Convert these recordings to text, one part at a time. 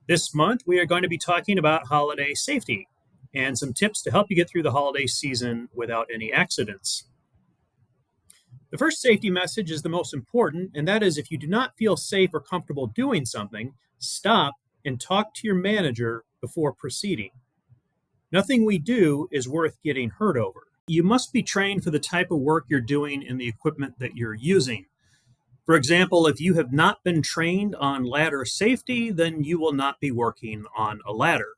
This month, we are going to be talking about holiday safety and some tips to help you get through the holiday season without any accidents. The first safety message is the most important, and that is if you do not feel safe or comfortable doing something, stop and talk to your manager before proceeding. Nothing we do is worth getting hurt over. You must be trained for the type of work you're doing and the equipment that you're using. For example, if you have not been trained on ladder safety, then you will not be working on a ladder.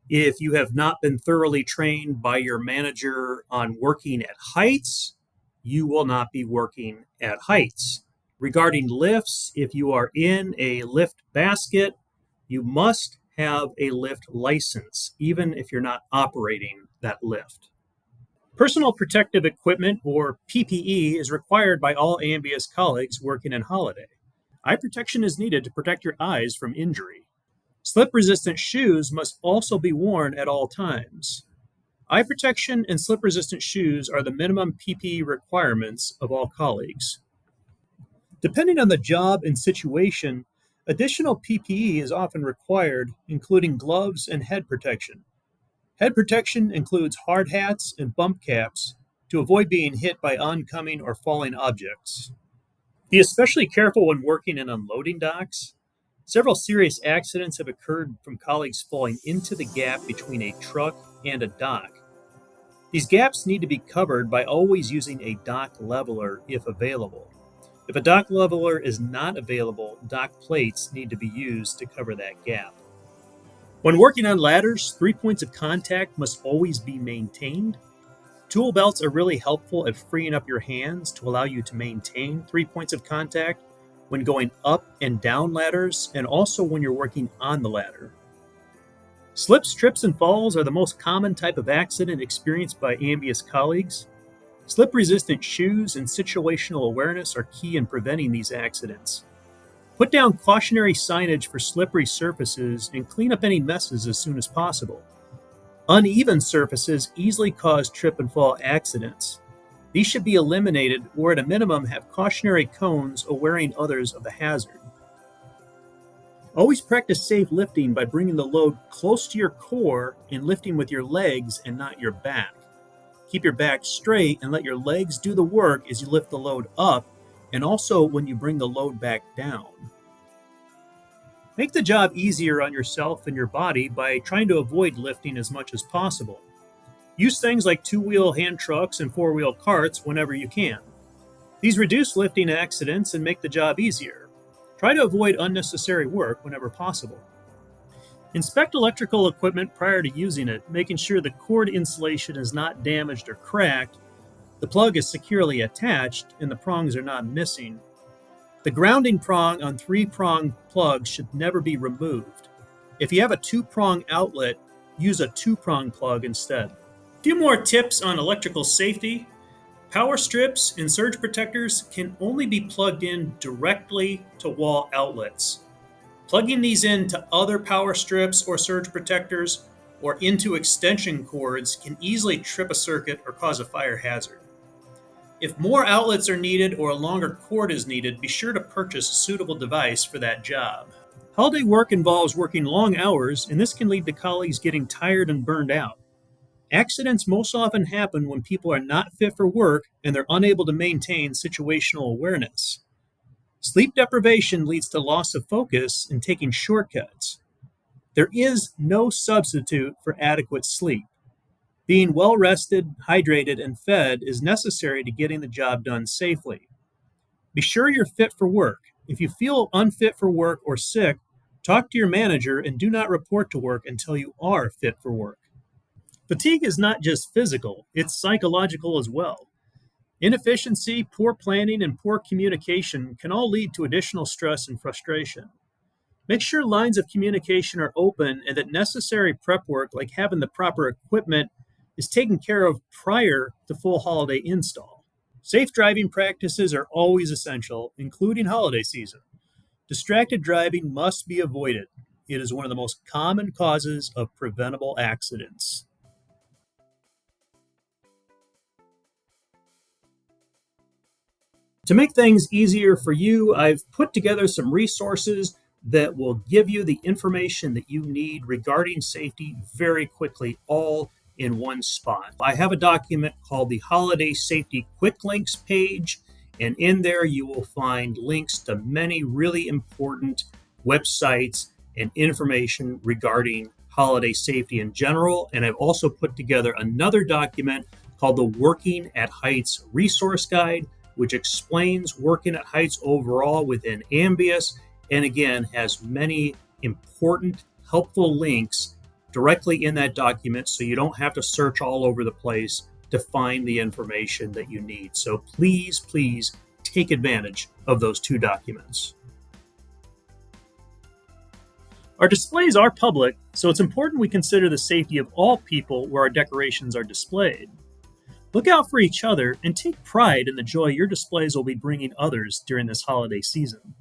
If you have not been thoroughly trained by your manager on working at heights, you will not be working at heights. Regarding lifts, if you are in a lift basket, you must have a lift license, even if you're not operating that lift. Personal protective equipment, or PPE, is required by all Ambius colleagues working in holiday. Eye protection is needed to protect your eyes from injury. Slip-resistant shoes must also be worn at all times. Eye protection and slip-resistant shoes are the minimum PPE requirements of all colleagues. Depending on the job and situation, additional PPE is often required, including gloves and head protection. Head protection includes hard hats and bump caps to avoid being hit by oncoming or falling objects. Be especially careful when working in unloading docks. Several serious accidents have occurred from colleagues falling into the gap between a truck and a dock. These gaps need to be covered by always using a dock leveler if available. If a dock leveler is not available, dock plates need to be used to cover that gap. When working on ladders, 3 points of contact must always be maintained. Tool belts are really helpful at freeing up your hands to allow you to maintain 3 points of contact when going up and down ladders, and also when you're working on the ladder. Slips, trips, and falls are the most common type of accident experienced by Ambius colleagues. Slip-resistant shoes and situational awareness are key in preventing these accidents. Put down cautionary signage for slippery surfaces and clean up any messes as soon as possible. Uneven surfaces easily cause trip and fall accidents. These should be eliminated or at a minimum have cautionary cones awareing others of the hazard. Always practice safe lifting by bringing the load close to your core and lifting with your legs and not your back. Keep your back straight and let your legs do the work as you lift the load up, and also when you bring the load back down. Make the job easier on yourself and your body by trying to avoid lifting as much as possible. Use things like two-wheel hand trucks and four-wheel carts whenever you can. These reduce lifting accidents and make the job easier. Try to avoid unnecessary work whenever possible. Inspect electrical equipment prior to using it, making sure the cord insulation is not damaged or cracked, the plug is securely attached, and the prongs are not missing. The grounding prong on 3-prong plugs should never be removed. If you have a 2-prong outlet, use a 2-prong plug instead. A few more tips on electrical safety. Power strips and surge protectors can only be plugged in directly to wall outlets. Plugging these into other power strips or surge protectors or into extension cords can easily trip a circuit or cause a fire hazard. If more outlets are needed or a longer cord is needed, be sure to purchase a suitable device for that job. Holiday work involves working long hours, and this can lead to colleagues getting tired and burned out. Accidents most often happen when people are not fit for work and they're unable to maintain situational awareness. Sleep deprivation leads to loss of focus and taking shortcuts. There is no substitute for adequate sleep. Being well rested, hydrated, and fed is necessary to getting the job done safely. Be sure you're fit for work. If you feel unfit for work or sick, talk to your manager and do not report to work until you are fit for work. Fatigue is not just physical, it's psychological as well. Inefficiency, poor planning, and poor communication can all lead to additional stress and frustration. Make sure lines of communication are open and that necessary prep work, like having the proper equipment, is taken care of prior to full holiday install. Safe driving practices are always essential, including holiday season. Distracted driving must be avoided. It is one of the most common causes of preventable accidents. To make things easier for you, I've put together some resources that will give you the information that you need regarding safety very quickly, all in one spot. I have a document called the Holiday Safety Quick Links page, and in there you will find links to many really important websites and information regarding holiday safety in general. And I've also put together another document called the Working at Heights Resource Guide, which explains working at heights overall within Ambius, and again has many important, helpful links directly in that document so you don't have to search all over the place to find the information that you need. So please take advantage of those two documents. Our displays are public, so it's important we consider the safety of all people where our decorations are displayed. Look out for each other and take pride in the joy your displays will be bringing others during this holiday season.